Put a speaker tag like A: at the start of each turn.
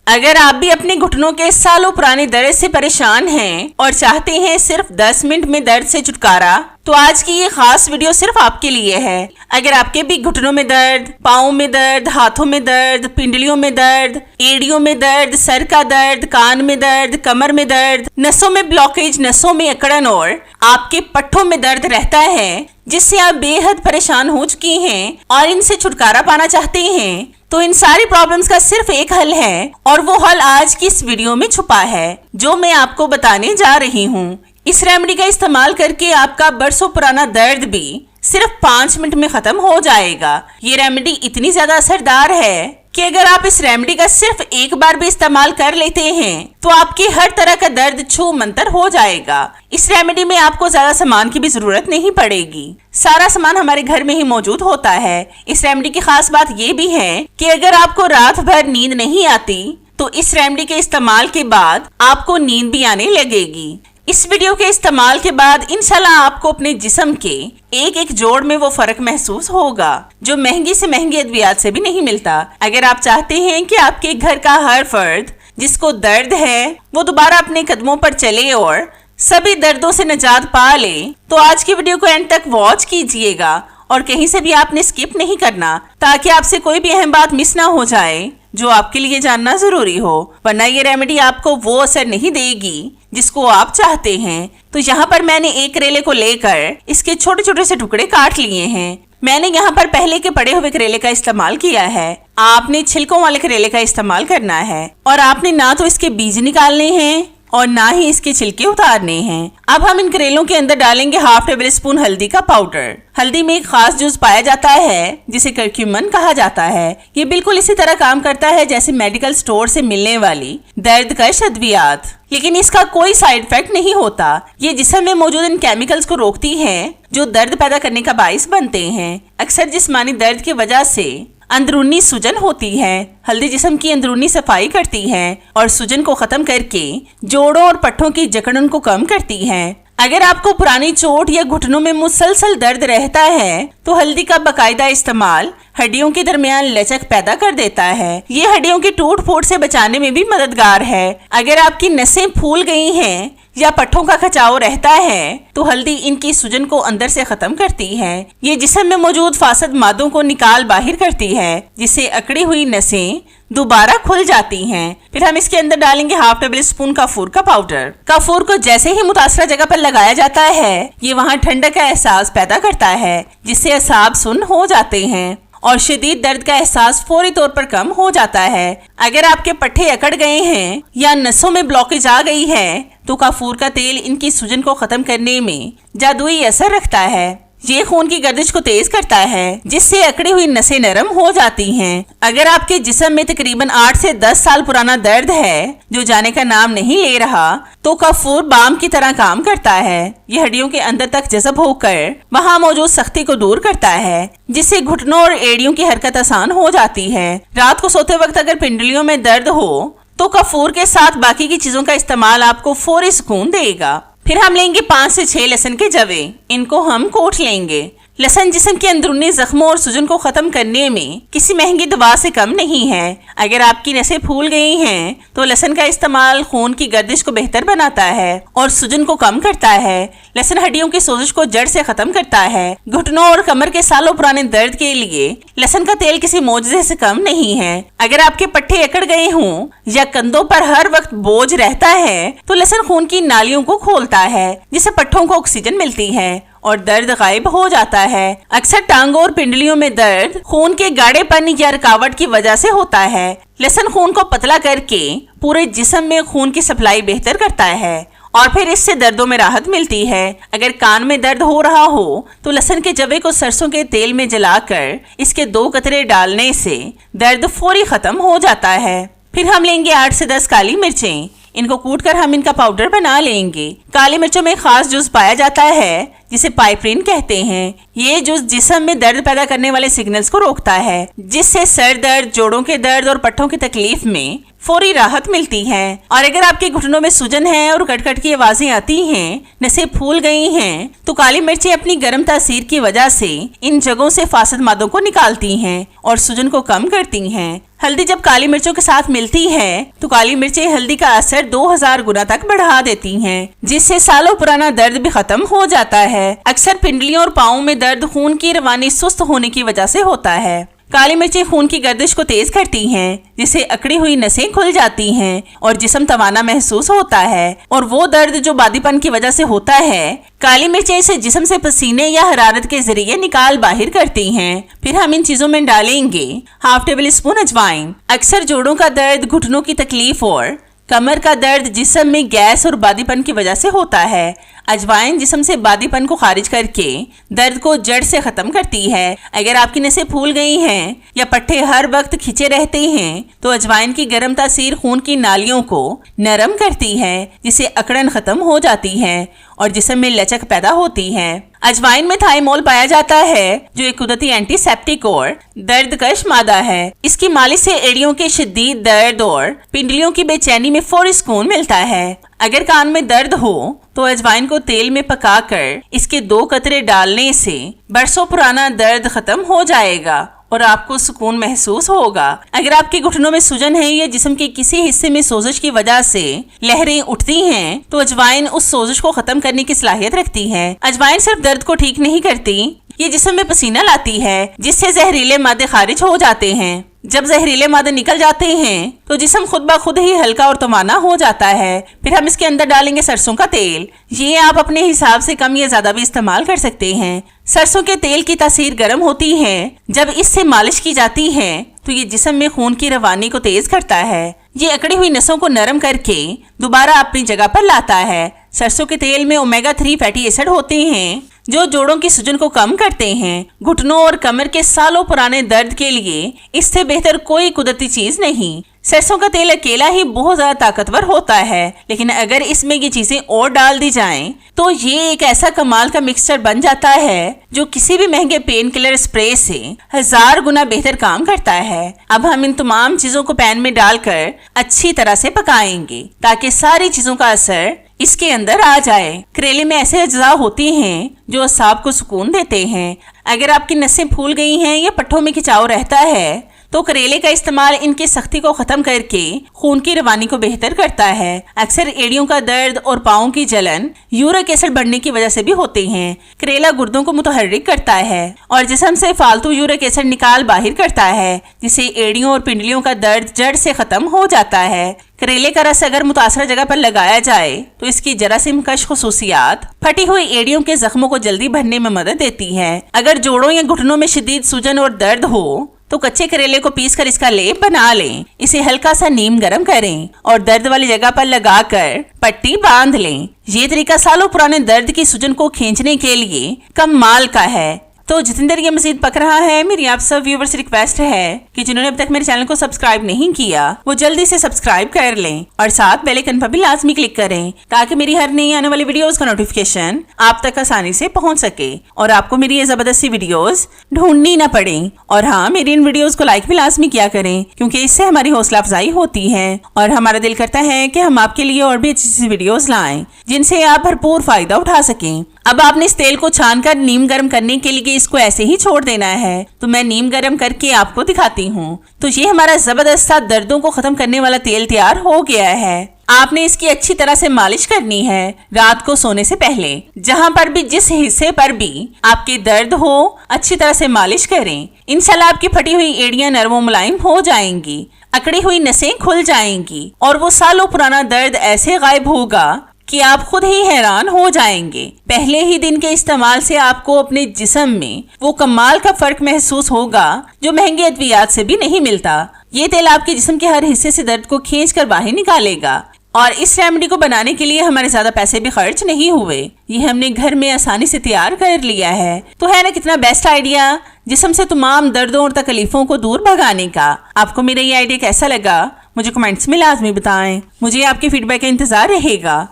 A: अगर आप भी अपने घुटनों के सालों पुराने दर्द से परेशान हैं और चाहते हैं सिर्फ 10 मिनट में दर्द से छुटकारा, तो आज की ये खास वीडियो सिर्फ आपके लिए है। अगर आपके भी घुटनों में दर्द, पाँव में दर्द, हाथों में दर्द, पिंडलियों में दर्द, एड़ियों में दर्द, सर का दर्द, कान में दर्द, कमर में दर्द, नसों में ब्लॉकेज, नसों में अकड़न और आपके पट्टों में दर्द रहता है, जिससे आप बेहद परेशान हो चुकी हैं और इनसे छुटकारा पाना चाहते हैं, तो इन सारी प्रॉब्लम्स का सिर्फ एक हल है और वो हल आज की इस वीडियो में छुपा है, जो मैं आपको बताने जा रही हूँ। इस रेमेडी का इस्तेमाल करके आपका बरसों पुराना दर्द भी सिर्फ 5 मिनट में खत्म हो जाएगा। ये रेमेडी इतनी ज्यादा असरदार है कि अगर आप इस रेमेडी का सिर्फ एक बार भी इस्तेमाल कर लेते हैं तो आपकी हर तरह का दर्द छू मंतर हो जाएगा। इस रेमेडी में आपको ज्यादा सामान की भी जरूरत नहीं पड़ेगी, सारा सामान हमारे घर में ही मौजूद होता है। इस रेमेडी की खास बात ये भी है कि अगर आपको रात भर नींद नहीं आती तो इस रेमेडी के इस्तेमाल के बाद आपको नींद भी आने लगेगी। इस वीडियो के इस्तेमाल के बाद इंशाल्लाह आपको अपने जिस्म के एक एक जोड़ में वो फर्क महसूस होगा जो महंगी से महंगी अद्वियात से भी नहीं मिलता। अगर आप चाहते हैं कि आपके घर का हर फर्द जिसको दर्द है वो दोबारा अपने कदमों पर चले और सभी दर्दों से निजात पा ले, तो आज की वीडियो को एंड तक वॉच कीजिएगा और कहीं से भी आपने स्किप नहीं करना, ताकि आपसे कोई भी अहम बात मिस ना हो जाए जो आपके लिए जानना जरूरी हो, वरना ये रेमेडी आपको वो असर नहीं देगी जिसको आप चाहते हैं। तो यहाँ पर मैंने एक करेले को लेकर इसके छोटे छोटे से टुकड़े काट लिए हैं। मैंने यहाँ पर पहले के पड़े हुए करेले का इस्तेमाल किया है। आपने छिलकों वाले करेले का इस्तेमाल करना है और आपने ना तो इसके बीज निकालने हैं और ना ही इसके छिलके उतारने हैं। अब हम इन करेलों के अंदर डालेंगे हाफ टेबल स्पून हल्दी का पाउडर। हल्दी में एक खास जूस पाया जाता है जिसे करक्यूमन कहा जाता है। ये बिल्कुल इसी तरह काम करता है जैसे मेडिकल स्टोर से मिलने वाली दर्दकश अद्वियात, लेकिन इसका कोई साइड इफेक्ट नहीं होता। ये जिस्म में मौजूद इन केमिकल्स को रोकती है जो दर्द पैदा करने का बाइस बनते हैं। अक्सर जिस्मानी दर्द की वजह से अंदरूनी सूजन होती है। हल्दी जिस्म की अंदरूनी सफाई करती है और सूजन को खत्म करके जोड़ों और पट्टों की जकड़न को कम करती है। अगर आपको पुरानी चोट या घुटनों में मुसलसल दर्द रहता है तो हल्दी का बाकायदा इस्तेमाल हड्डियों के दरमियान लचक पैदा कर देता है। ये हड्डियों की टूट फूट से बचाने में भी मददगार है। अगर आपकी नसें फूल गई हैं या पट्टों का खिंचाव रहता है तो हल्दी इनकी सूजन को अंदर से खत्म करती है। ये जिस्म में मौजूद फासद मादों को निकाल बाहर करती है, जिससे अकड़ी हुई नसें दोबारा खुल जाती हैं। फिर हम इसके अंदर डालेंगे हाफ टेबल स्पून काफूर का पाउडर। काफूर को जैसे ही मुतासरा जगह पर लगाया जाता है ये वहाँ ठंडक का एहसास पैदा करता है, जिससे असाब सुन्न हो जाते हैं और शदीद दर्द का एहसास फौरी तौर पर कम हो जाता है। अगर आपके पट्टे अकड़ गए हैं या नसों में ब्लॉकेज आ गई है तो काफूर का तेल इनकी सूजन को खत्म करने में जादुई असर रखता है। ये खून की गर्दिश को तेज करता है, जिससे अकड़ी हुई नसें नरम हो जाती हैं। अगर आपके जिस्म में तकरीबन 8 से 10 साल पुराना दर्द है जो जाने का नाम नहीं ले रहा, तो काफूर बाम की तरह काम करता है। ये हड्डियों के अंदर तक जज़ब होकर वहाँ मौजूद सख्ती को दूर करता है, जिससे घुटनों और एड़ियों की हरकत आसान हो जाती है। रात को सोते वक्त अगर पिंडलियों में दर्द हो तो काफूर के साथ बाकी की चीजों का इस्तेमाल आपको फौरी सुकून देगा। फिर हम लेंगे 5 से 6 लहसुन के जवे। इनको हम कोट लेंगे। लहसुन जिस्म के अंदरूनी जख्मों और सूजन को खत्म करने में किसी महंगी दवा से कम नहीं है। अगर आपकी नसें फूल गई हैं तो लहसुन का इस्तेमाल खून की गर्दिश को बेहतर बनाता है और सूजन को कम करता है। लहसुन हड्डियों की सोजिश को जड़ से खत्म करता है। घुटनों और कमर के सालों पुराने दर्द के लिए लहसुन का तेल किसी मोजज़े से कम नहीं है। अगर आपके पट्टे अकड़ गए हों या कंधों पर हर वक्त बोझ रहता है तो लहसुन खून की नालियों को खोलता है, जिससे पट्टों को ऑक्सीजन मिलती है और दर्द गायब हो जाता है। अक्सर टांगों और पिंडलियों में दर्द खून के गाढ़ेपन या रुकावट की वजह से होता है। लहसुन खून को पतला करके पूरे जिस्म में खून की सप्लाई बेहतर करता है और फिर इससे दर्दों में राहत मिलती है। अगर कान में दर्द हो रहा हो तो लहसुन के जवे को सरसों के तेल में जलाकर इसके 2 कतरे डालने से दर्द फौरी खत्म हो जाता है। फिर हम लेंगे 8 से 10 काली मिर्चें। इनको कूटकर हम इनका पाउडर बना लेंगे। काली मिर्चों में खास जूस पाया जाता है जिसे पाइपरीन कहते हैं। ये जूस जिस्म में दर्द पैदा करने वाले सिग्नल्स को रोकता है, जिससे सर दर्द, जोड़ों के दर्द और पट्टों की तकलीफ में फौरी राहत मिलती है। और अगर आपके घुटनों में सूजन है और कटकट की आवाजें आती हैं, नसें फूल गई हैं, तो काली मिर्चें अपनी गर्म तासीर की वजह से इन जगहों से फासद मादों को निकालती हैं और सूजन को कम करती हैं। हल्दी जब काली मिर्चों के साथ मिलती है तो काली मिर्चें हल्दी का असर 2000 गुना तक बढ़ा देती हैं, जिससे सालों पुराना दर्द भी खत्म हो जाता है। अक्सर पिंडलियों और पाँव में दर्द खून की रवानी सुस्त होने की वजह से होता है। काली मिर्चें खून की गर्दिश को तेज करती हैं, जिससे अकड़ी हुई नसें खुल जाती हैं और जिस्म तवाना महसूस होता है। और वो दर्द जो बादीपन की वजह से होता है, काली मिर्चें इसे जिस्म से पसीने या हरारत के जरिए निकाल बाहर करती हैं। फिर हम इन चीजों में डालेंगे हाफ टेबल स्पून अजवाइन। अक्सर जोड़ों का दर्द, घुटनों की तकलीफ और कमर का दर्द जिस्म में गैस और बादीपन की वजह से होता है। अजवाइन जिस्म से बादीपन को खारिज करके दर्द को जड़ से खत्म करती है। अगर आपकी नसें फूल गई हैं या पट्टे हर वक्त खिंचे रहते हैं तो अजवाइन की गर्म तासीर खून की नालियों को नरम करती है, जिससे अकड़न खत्म हो जाती है और जिस्म में लचक पैदा होती है। अजवाइन में थाइमोल पाया जाता है, जो एक कुदरती एंटीसेप्टिक और दर्दकश मादा है। इसकी मालिश से एड़ियों के शदीद दर्द और पिंडलियों की बेचैनी में फौरी सुकून मिलता है। अगर कान में दर्द हो तो अजवाइन को तेल में पकाकर इसके 2 कतरे डालने से बरसों पुराना दर्द खत्म हो जाएगा और आपको सुकून महसूस होगा। अगर आपके घुटनों में सूजन है या जिस्म के किसी हिस्से में सोजिश की वजह से लहरें उठती हैं, तो अजवाइन उस सोजिश को खत्म करने की सलाहियत रखती है। अजवाइन सिर्फ दर्द को ठीक नहीं करती, ये जिस्म में पसीना लाती है, जिससे जहरीले मादे खारिज हो जाते हैं। जब जहरीले मादे निकल जाते हैं तो जिस्म खुद ब खुद ही हल्का और तवाना हो जाता है। फिर हम इसके अंदर डालेंगे सरसों का तेल। ये आप अपने हिसाब से कम या ज्यादा भी इस्तेमाल कर सकते हैं। सरसों के तेल की तासीर गर्म होती है। जब इससे मालिश की जाती है तो ये जिस्म में खून की रवानी को तेज करता है। ये अकड़ी हुई नसों को नरम करके दोबारा अपनी जगह पर लाता है। सरसों के तेल में ओमेगा 3 फैटी एसिड होते हैं, जो जोड़ों की सूजन को कम करते हैं। घुटनों और कमर के सालों पुराने दर्द के लिए इससे बेहतर कोई कुदरती चीज नहीं। सरसों का तेल अकेला ही बहुत ज्यादा ताकतवर होता है, लेकिन अगर इसमें ये चीजें और डाल दी जाएं, तो ये एक ऐसा कमाल का मिक्सचर बन जाता है जो किसी भी महंगे पेन किलर स्प्रे से 1000 गुना बेहतर काम करता है। अब हम इन तमाम चीजों को पैन में डालकर अच्छी तरह से पकाएंगे ताकि सारी चीजों का असर इसके अंदर आ जाए। करेले में ऐसे अज्जा होती हैं जो असाब को सुकून देते हैं। अगर आपकी नसें फूल गई हैं या पट्टों में खिंचाव रहता है तो करेले का इस्तेमाल इनकी सख्ती को खत्म करके खून की रवानी को बेहतर करता है। अक्सर एड़ियों का दर्द और पाँव की जलन यूरिक एसिड बढ़ने की वजह से भी होते हैं। करेला गुर्दों को मुतहर्रिक करता है और जिस्म से फालतू यूरिक एसिड निकाल बाहर करता है, जिससे एड़ियों और पिंडलियों का दर्द जड़ से खत्म हो जाता है। करेले का रस अगर मुतासरा जगह पर लगाया जाए तो इसकी जरासीम कश खुसूसियात फटी हुई एड़ियों के जख्मों को जल्दी भरने में मदद देती है। अगर जोड़ों या घुटनों में शदीद सूजन और दर्द हो तो कच्चे करेले को पीसकर इसका लेप बना लें। इसे हल्का सा नीम गरम करें और दर्द वाली जगह पर लगाकर पट्टी बांध लें। ये तरीका सालों पुराने दर्द की सूजन को खींचने के लिए कमाल का है। तो जितनी देर ये मजीद पक रहा है, मेरी आप सब व्यूवर्स से रिक्वेस्ट है कि जिन्होंने अब तक मेरे चैनल को सब्सक्राइब नहीं किया वो जल्दी से सब्सक्राइब कर लें और साथ बेल आइकन पर भी लाजमी क्लिक करें ताकि मेरी हर नई आने वाली वीडियोस का नोटिफिकेशन आप तक आसानी से पहुंच सके और आपको मेरी ये जबरदस्ती वीडियोस ढूंढनी न पड़े। और हाँ, मेरी इन वीडियोस को लाइक भी लाजमी किया करें, क्योंकि इससे हमारी हौसला अफजाई होती है और हमारा दिल करता है कि हम आपके लिए और भी अच्छी वीडियोस लाएं जिनसे आप भरपूर फायदा उठा सकें। अब आपने इस तेल को छानकर नीम गर्म करने के लिए इसको ऐसे ही छोड़ देना है। तो मैं नीम गर्म करके आपको दिखाती हूँ। तो ये हमारा जबरदस्त दर्दों को खत्म करने वाला तेल तैयार हो गया है। आपने इसकी अच्छी तरह से मालिश करनी है रात को सोने से पहले। जहाँ पर भी, जिस हिस्से पर भी आपके दर्द हो, अच्छी तरह से मालिश करें। इंशाल्लाह आपकी फटी हुई एड़ियां नरम व मुलायम हो जाएंगी, अकड़ी हुई नसें खुल जाएंगी और वो सालों पुराना दर्द ऐसे गायब होगा कि आप खुद ही हैरान हो जाएंगे। पहले ही दिन के इस्तेमाल से आपको अपने जिस्म में वो कमाल का फर्क महसूस होगा जो महंगे अद्वियात से भी नहीं मिलता। ये तेल आपके जिस्म के हर हिस्से से दर्द को खींचकर बाहर निकालेगा और इस रेमेडी को बनाने के लिए हमारे ज्यादा पैसे भी खर्च नहीं हुए। ये हमने घर में आसानी से तैयार कर लिया है। तो है ना कितना बेस्ट आइडिया जिस्म से तमाम दर्दों और तकलीफों को दूर भगाने का। आपको मेरा ये आइडिया कैसा लगा मुझे कमेंट्स में लाजमी बताएं। मुझे आपके फीडबैक का इंतजार रहेगा।